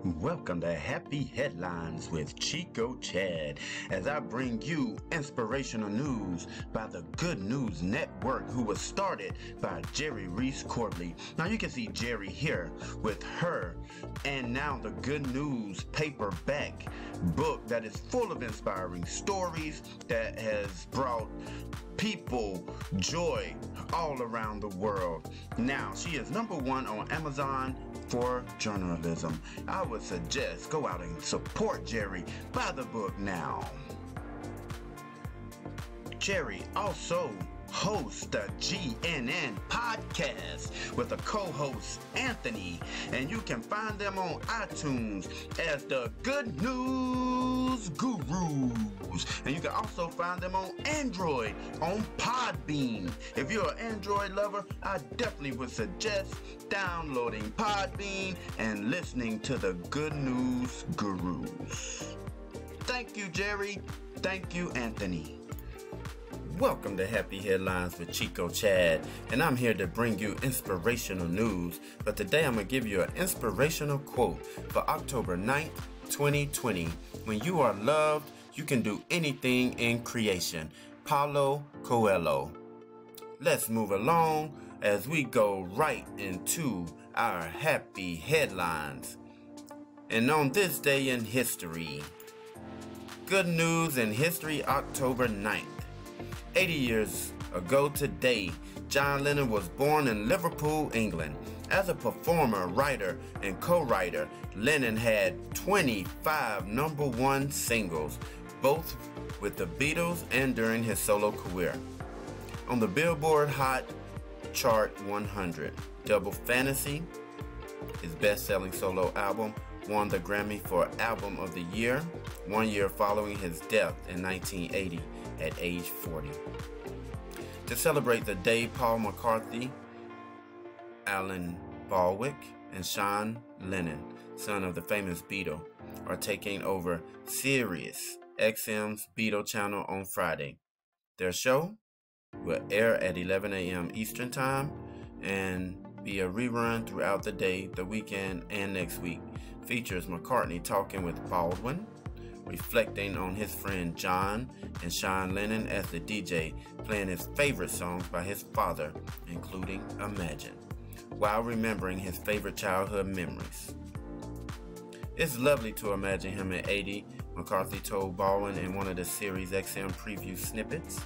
Welcome to Happy Headlines with Chico Chad, as I bring you inspirational news by the Good News Network, who was started by Jerry Weis-Corbley. Now you can see Jerry here with her and now the Good News paperback book that is full of inspiring stories that has brought people joy all around the world. Now she is #1 on Amazon for journalism. I would suggest go out and support Jerry. Buy the book now. Jerry also hosts the GNN podcast with a co-host, Anthony, and you can find them on iTunes as the Good News Gurus. And you can also find them on Android on Podbean. If you're an Android lover, I definitely would suggest downloading Podbean and listening to the Good News Gurus. Thank you, Jerry. Thank you, Anthony. Welcome to Happy Headlines with Chico Chad, and I'm here to bring you inspirational news. But today I'm going to give you an inspirational quote for October 9th, 2020. When you are loved, you can do anything in creation. Paulo Coelho. Let's move along as we go right into our happy headlines. And on this day in history, good news in history, October 9th. 80 years ago today, John Lennon was born in Liverpool, England. As a performer, writer, and co-writer, Lennon had 25 #1 singles, both with the Beatles and during his solo career. On the Billboard Hot Chart 100, Double Fantasy, his best-selling solo album, won the Grammy for Album of the Year, 1 year following his death in 1980 at age 40. To celebrate the day, Paul McCartney, Alan Baldwin, and Sean Lennon, son of the famous Beatle, are taking over Sirius XM's Beatle channel on Friday. Their show will air at 11 a.m. Eastern Time and be a rerun throughout the day, the weekend, and next week. Features McCartney talking with Baldwin, reflecting on his friend John, and Sean Lennon as the DJ, playing his favorite songs by his father, including Imagine, while remembering his favorite childhood memories. It's lovely to imagine him at 80, McCarthy told Baldwin in one of the Sirius XM preview snippets.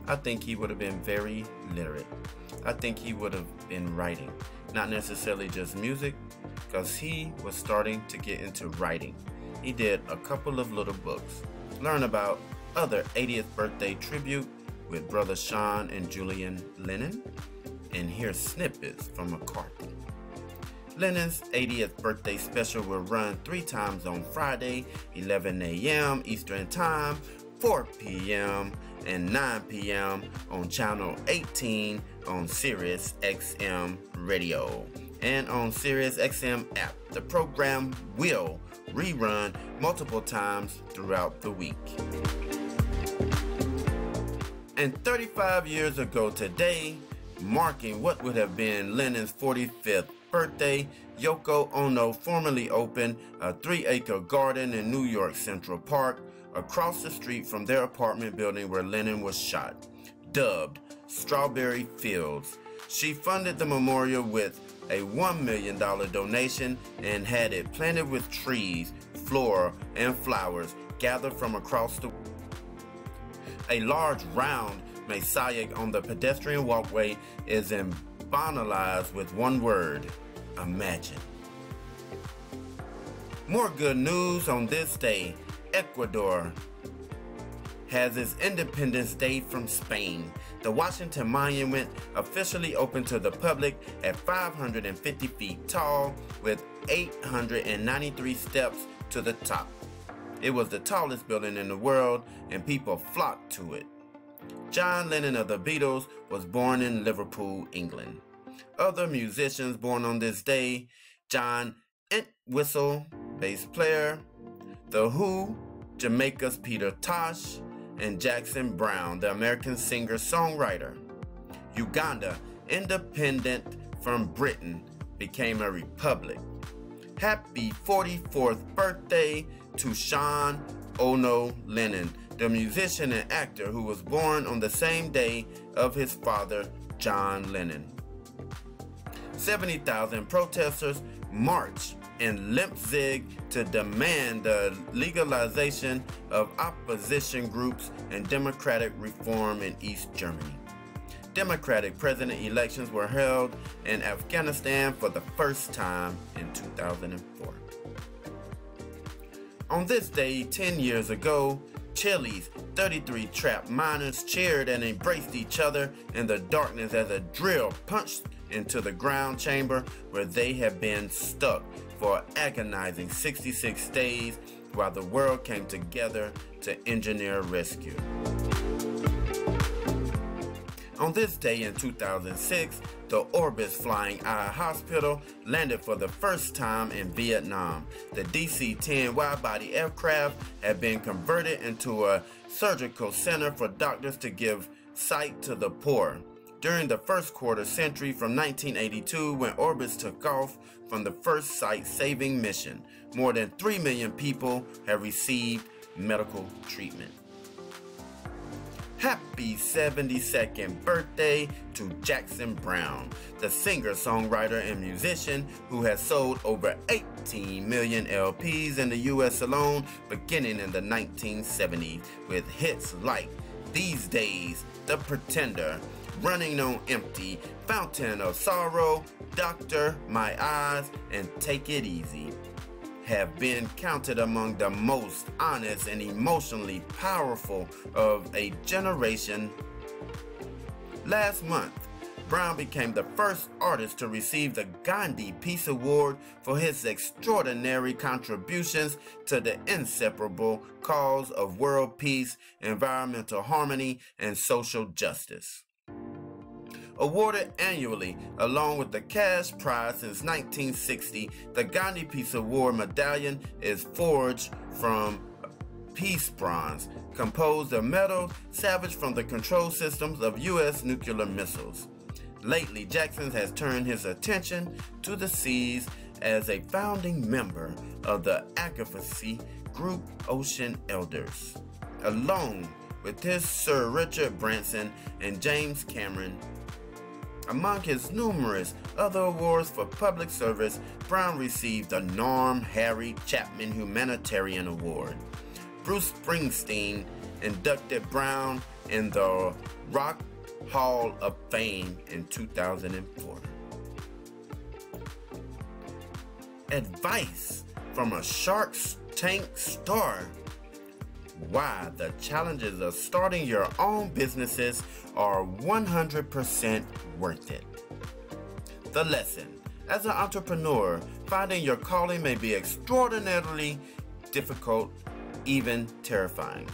I think he would have been very literate. I think he would have been writing, not necessarily just music, because he was starting to get into writing. He did a couple of little books. Learn about other 80th birthday tribute with brother Sean and Julian Lennon, and hear snippets from McCartney. Lennon's 80th birthday special will run 3 times on Friday, 11 a.m. Eastern Time, 4 p.m. and 9 p.m. on Channel 18 on Sirius XM Radio and on Sirius XM app. The program will rerun multiple times throughout the week. And 35 years ago today, marking what would have been Lennon's 45th birthday, Yoko Ono formally opened a 3-acre garden in New York Central Park, across the street from their apartment building where Lennon was shot, dubbed Strawberry Fields. She funded the memorial with a $1 million donation and had it planted with trees, flora, and flowers gathered from across the world. A large round mosaic on the pedestrian walkway is emblazoned with one word: Imagine. More good news on this day. Ecuador has its Independence Day from Spain. The Washington Monument officially opened to the public at 550 feet tall with 893 steps to the top. It was the tallest building in the world and people flocked to it. John Lennon of the Beatles was born in Liverpool, England. Other musicians born on this day: John Entwistle, bass player; The Who, Jamaica's Peter Tosh; and Jackson Browne, the American singer-songwriter. Uganda, independent from Britain, became a republic. Happy 44th birthday to Sean Ono Lennon, the musician and actor who was born on the same day of his father, John Lennon. 70,000 protesters marched in Leipzig to demand the legalization of opposition groups and democratic reform in East Germany. Democratic president elections were held in Afghanistan for the first time in 2004. On this day 10 years ago, Chile's 33 trapped miners cheered and embraced each other in the darkness as a drill punched into the ground chamber where they had been stuck for agonizing 66 days while the world came together to engineer rescue. On this day in 2006, the Orbis Flying Eye Hospital landed for the first time in Vietnam. The DC-10 wide-body aircraft had been converted into a surgical center for doctors to give sight to the poor. During the first quarter century from 1982, when Orbis took off from the first sight-saving mission, more than 3 million people have received medical treatment. Happy 72nd birthday to Jackson Browne, the singer, songwriter, and musician who has sold over 18 million LPs in the US alone beginning in the 1970s with hits like These Days, The Pretender, Running on Empty, Fountain of Sorrow, Doctor, My Eyes, and Take It Easy. Have been counted among the most honest and emotionally powerful of a generation. Last month, Browne became the first artist to receive the Gandhi Peace Award for his extraordinary contributions to the inseparable cause of world peace, environmental harmony, and social justice. Awarded annually along with the cash prize since 1960, the Gandhi Peace Award medallion is forged from peace bronze, composed of metal salvaged from the control systems of U.S. nuclear missiles. Lately, Jackson has turned his attention to the seas as a founding member of the advocacy group Ocean Elders, along with his Sir Richard Branson and James Cameron. Among his numerous other awards for public service, Browne received the Norm Harry Chapman Humanitarian Award. Bruce Springsteen inducted Browne in the Rock Hall of Fame in 2004. Advice from a Shark Tank star: why the challenges of starting your own businesses are 100% worth it. The lesson: as an entrepreneur, finding your calling may be extraordinarily difficult, even terrifying.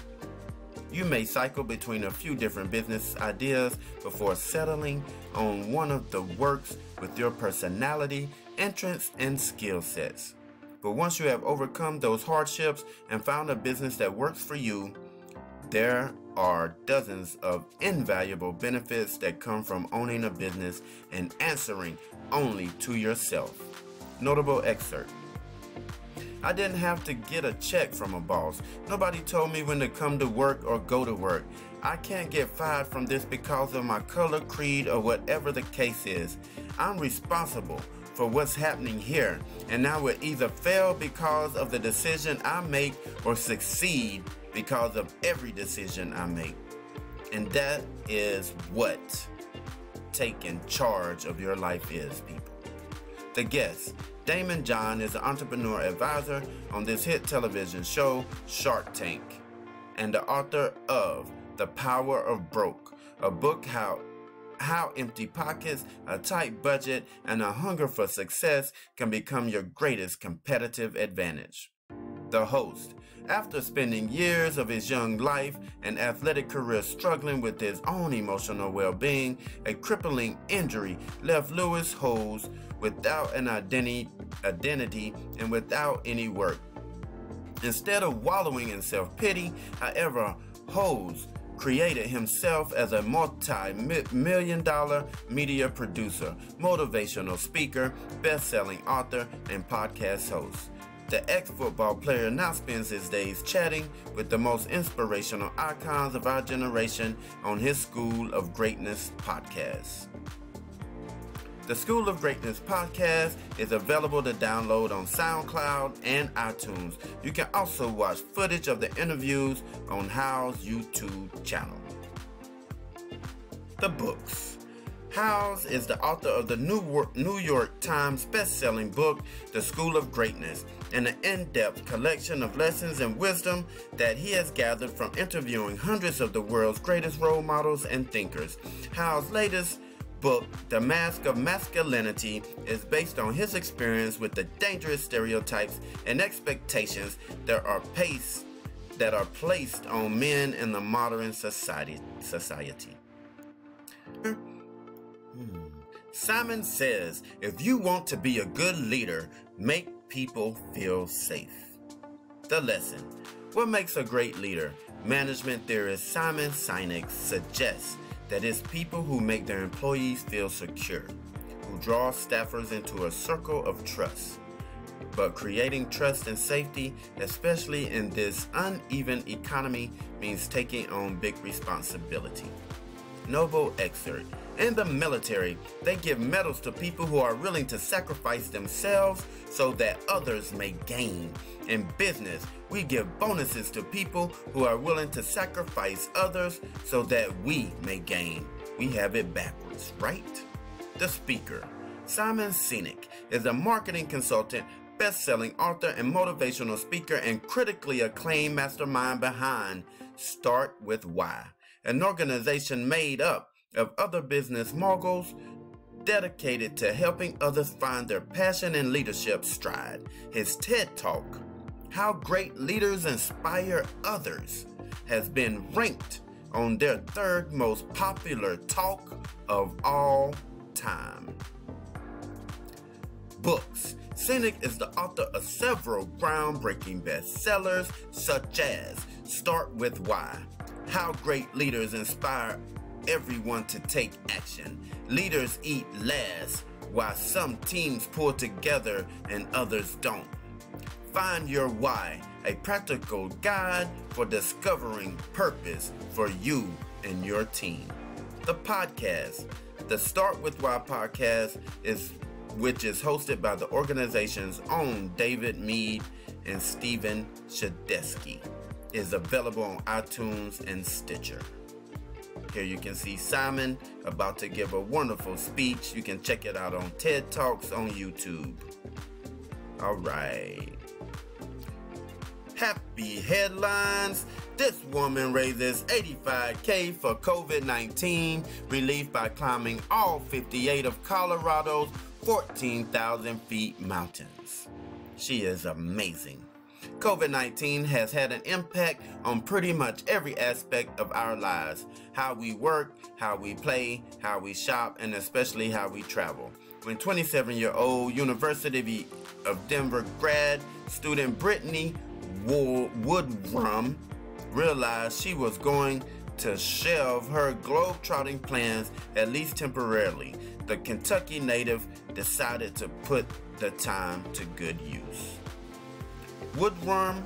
You may cycle between a few different business ideas before settling on one of the works with your personality, interests, and skill sets. But once you have overcome those hardships and found a business that works for you, there are dozens of invaluable benefits that come from owning a business and answering only to yourself. Notable excerpt: I didn't have to get a check from a boss. Nobody told me when to come to work or go to work. I can't get fired from this because of my color, creed, or whatever the case is. I'm responsible for what's happening here, and I will either fail because of the decision I make or succeed because of every decision I make. And that is what taking charge of your life is, people. The guest: Damon John is an entrepreneur advisor on this hit television show, Shark Tank, and the author of The Power of Broke, a book how empty pockets, a tight budget, and a hunger for success can become your greatest competitive advantage. The host: after spending years of his young life and athletic career struggling with his own emotional well-being, a crippling injury left Lewis Howes without an identity and without any work. Instead of wallowing in self-pity, however, Howes created himself as a multi-million-dollar media producer, motivational speaker, best-selling author, and podcast host. The ex-football player now spends his days chatting with the most inspirational icons of our generation on his School of Greatness podcast. The School of Greatness podcast is available to download on SoundCloud and iTunes. You can also watch footage of the interviews on How's YouTube channel. The books. Howes is the author of the New York Times best-selling book, The School of Greatness, and an in-depth collection of lessons and wisdom that he has gathered from interviewing hundreds of the world's greatest role models and thinkers. Howes' latest book, The Mask of Masculinity, is based on his experience with the dangerous stereotypes and expectations that are placed on men in the modern society. Simon says, if you want to be a good leader, make people feel safe. The lesson. What makes a great leader? Management theorist Simon Sinek suggests that it's people who make their employees feel secure, who draw staffers into a circle of trust. But creating trust and safety, especially in this uneven economy, means taking on big responsibility. Noble excerpt. In the military, they give medals to people who are willing to sacrifice themselves so that others may gain. In business, we give bonuses to people who are willing to sacrifice others so that we may gain. We have it backwards, right? The speaker. Simon Sinek is a marketing consultant, best-selling author, and motivational speaker, and critically acclaimed mastermind behind Start With Why, an organization made up of other business moguls dedicated to helping others find their passion and leadership stride. His TED Talk, How Great Leaders Inspire Others, has been ranked on their third most popular talk of all time. Books. Sinek is the author of several groundbreaking bestsellers such as Start With Why, How Great Leaders Inspire Everyone to Take Action, Leaders Eat Last, Why Some Teams Pull Together and Others Don't, Find Your Why, a practical guide for discovering purpose for you and your team. The podcast, the Start With Why podcast, which is hosted by the organization's own David Mead and Stephen Shadesky, is available on iTunes and Stitcher. Here you can see Simon about to give a wonderful speech. You can check it out on TED Talks on YouTube. All right. Happy headlines. This woman raises $85,000 for COVID-19 relief by climbing all 58 of Colorado's 14,000 feet mountains. She is amazing. COVID-19 has had an impact on pretty much every aspect of our lives. How we work, how we play, how we shop, and especially how we travel. When 27-year-old University of Denver grad student Brittany Woodrum realized she was going to shelve her globe-trotting plans, at least temporarily, the Kentucky native decided to put the time to good use. Woodworm,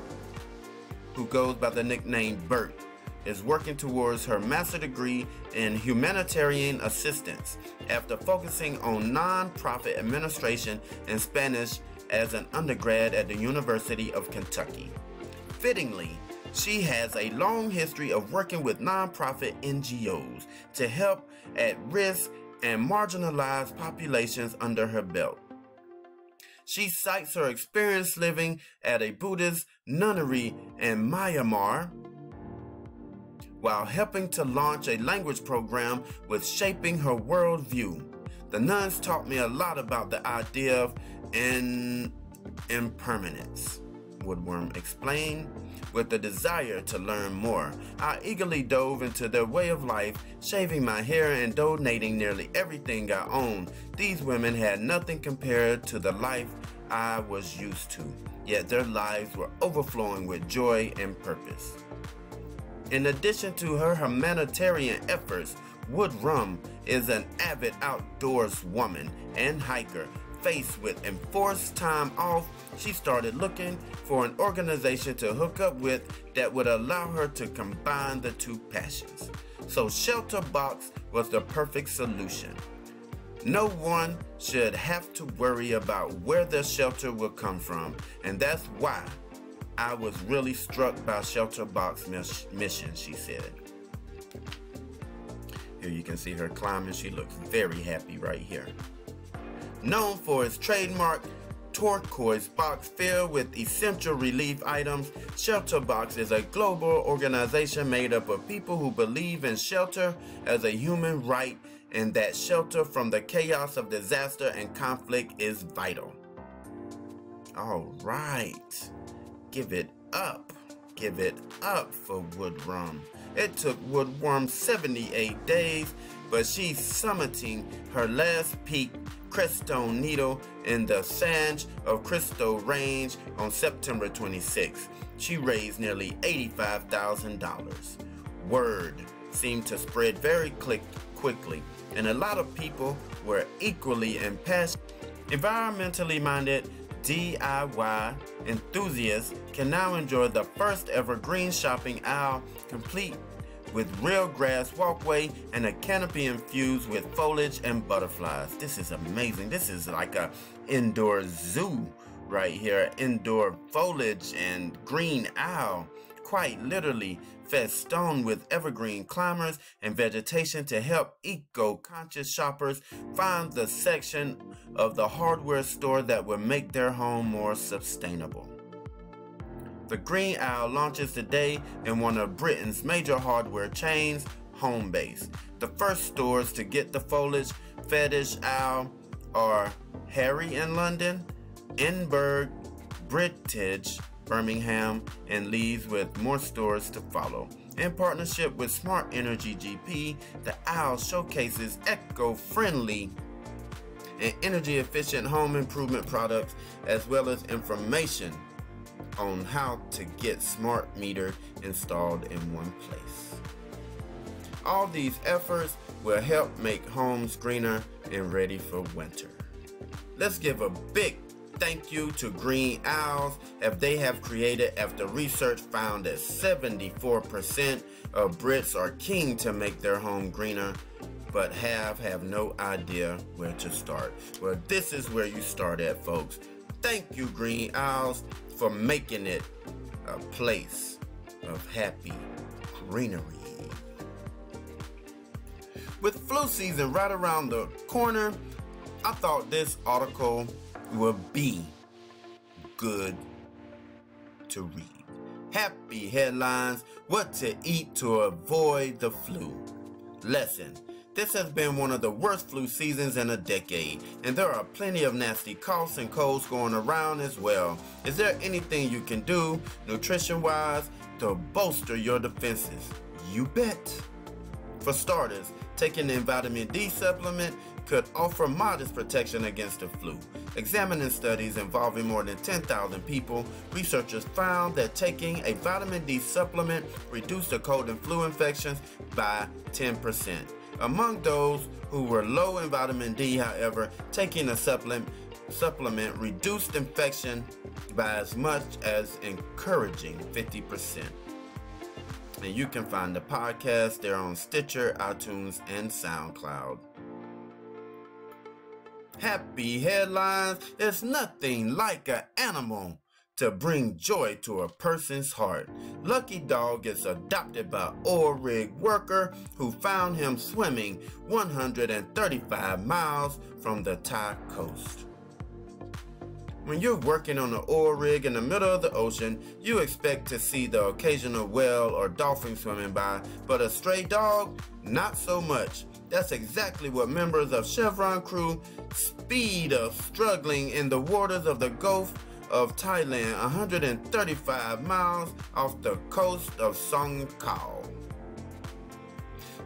who goes by the nickname Bert, is working towards her master's degree in humanitarian assistance after focusing on nonprofit administration and Spanish as an undergrad at the University of Kentucky. Fittingly, she has a long history of working with nonprofit NGOs to help at-risk and marginalized populations under her belt. She cites her experience living at a Buddhist nunnery in Myanmar while helping to launch a language program with shaping her worldview. The nuns taught me a lot about the idea of impermanence, Woodworm explained. With the desire to learn more, I eagerly dove into their way of life, shaving my hair and donating nearly everything I owned. These women had nothing compared to the life I was used to, yet their lives were overflowing with joy and purpose. In addition to her humanitarian efforts, Wood Rum is an avid outdoors woman and hiker. Faced with enforced time off, she started looking for an organization to hook up with that would allow her to combine the two passions. So Shelter Box was the perfect solution. No one should have to worry about where their shelter will come from, and that's why I was really struck by Shelter Box mission, she said. Here you can see her climbing. She looks very happy right here. Known for its trademark turquoise box filled with essential relief items, Shelter Box is a global organization made up of people who believe in shelter as a human right and that shelter from the chaos of disaster and conflict is vital. All right. Give it up. Give it up for Wood Rum. It took Wood Rum 78 days, but she's summiting her last peak, Crestone Needle, in the Sanj of Cristo Range on September 26. She raised nearly $85,000. Word seemed to spread very quickly, and a lot of people were equally impassioned. Environmentally minded DIY enthusiasts can now enjoy the first ever green shopping aisle, complete with real grass walkway and a canopy infused with foliage and butterflies. This is amazing. This is like a indoor zoo right here. Indoor foliage and green aisle, quite literally festooned with evergreen climbers and vegetation to help eco-conscious shoppers find the section of the hardware store that will make their home more sustainable. The Green Owl launches today in one of Britain's major hardware chains, Homebase. The first stores to get the foliage fetish owl are Harry in London, Edinburgh, Bridge, Birmingham, and Leeds, with more stores to follow. In partnership with Smart Energy GP, the owl showcases eco-friendly and energy-efficient home improvement products, as well as information on how to get smart meter installed in one place. All these efforts will help make homes greener and ready for winter. Let's give a big thank you to Green Owls, as they have created after research found that 74% of Brits are keen to make their home greener, but have no idea where to start. Well, this is where you start at, folks. Thank you, Green Owls, for making it a place of happy greenery. With flu season right around the corner, I thought this article would be good to read. Happy headlines, what to eat to avoid the flu. Lesson: this has been one of the worst flu seasons in a decade, and there are plenty of nasty coughs and colds going around as well. Is there anything you can do, nutrition-wise, to bolster your defenses? You bet. For starters, taking a vitamin D supplement could offer modest protection against the flu. Examining studies involving more than 10,000 people, researchers found that taking a vitamin D supplement reduced the cold and flu infections by 10%. Among those who were low in vitamin D, however, taking a supplement reduced infection by as much as encouraging 50%. And you can find the podcast there on Stitcher, iTunes, and SoundCloud. Happy headlines. There's nothing like an animal to bring joy to a person's heart. Lucky Dog is adopted by oil rig worker who found him swimming 135 miles from the Thai coast. When you're working on an oil rig in the middle of the ocean, you expect to see the occasional whale or dolphin swimming by, but a stray dog, not so much. That's exactly what members of Chevron crew speed of struggling in the waters of the Gulf of Thailand, 135 miles off the coast of Song Khao.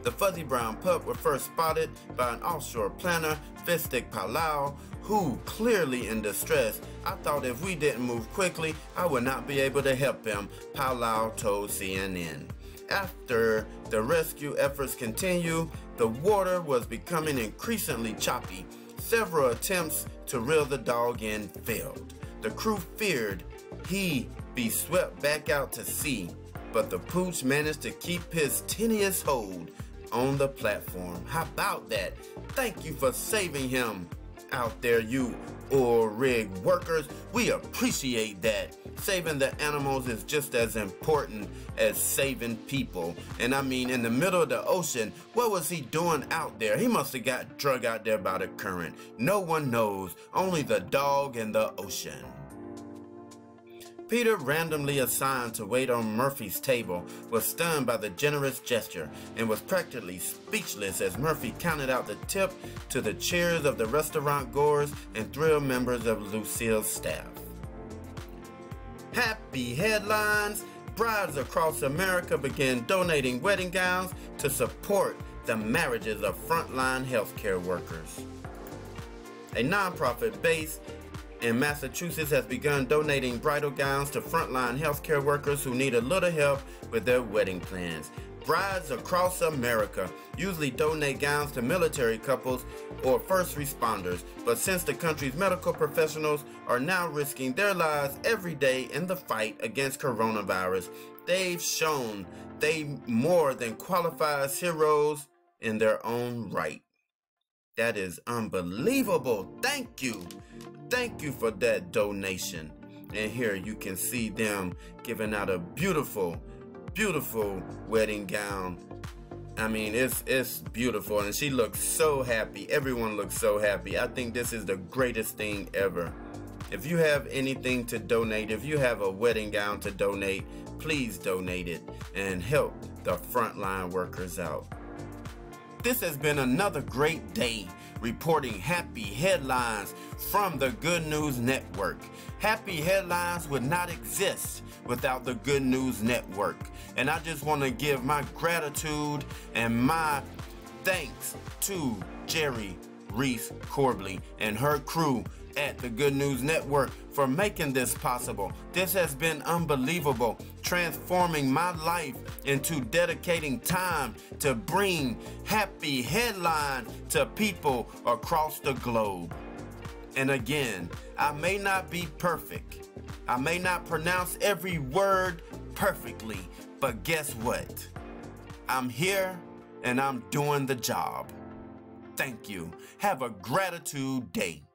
The fuzzy brown pup was first spotted by an offshore planter, Fistic Palau, who clearly in distress. I thought if we didn't move quickly, I would not be able to help him, Palau told CNN. After the rescue efforts continued, the water was becoming increasingly choppy. Several attempts to reel the dog in failed. The crew feared he'd be swept back out to sea, but the pooch managed to keep his tenuous hold on the platform. How about that? Thank you for saving him out there, you oil rig workers. We appreciate that. Saving the animals is just as important as saving people. And I mean, in the middle of the ocean, what was he doing out there? He must have got drug out there by the current. No one knows, only the dog and the ocean. Peter, randomly assigned to wait on Murphy's table, was stunned by the generous gesture and was practically speechless as Murphy counted out the tip to the cheers of the restaurant goers and thrilled members of Lucille's staff. Happy headlines! Brides across America began donating wedding gowns to support the marriages of frontline healthcare workers. A nonprofit based in Massachusetts has begun donating bridal gowns to frontline healthcare workers who need a little help with their wedding plans. Brides across America usually donate gowns to military couples or first responders, but since the country's medical professionals are now risking their lives every day in the fight against coronavirus, they've shown they more than qualify as heroes in their own right. That is unbelievable. Thank you. Thank you for that donation. And here you can see them giving out a beautiful, beautiful wedding gown. I mean, it's beautiful, and she looks so happy. Everyone looks so happy. I think this is the greatest thing ever. If you have anything to donate, if you have a wedding gown to donate, please donate it and help the frontline workers out. This has been another great day reporting happy headlines from the Good News Network. Happy headlines would not exist without the Good News Network. And I just want to give my gratitude and my thanks to Jerry Weis-Corbley and her crew at the Good News Network for making this possible. This has been unbelievable, transforming my life into dedicating time to bring happy headline to people across the globe. And again, I may not be perfect. I may not pronounce every word perfectly, but guess what? I'm here and I'm doing the job. Thank you. Have a gratitude day.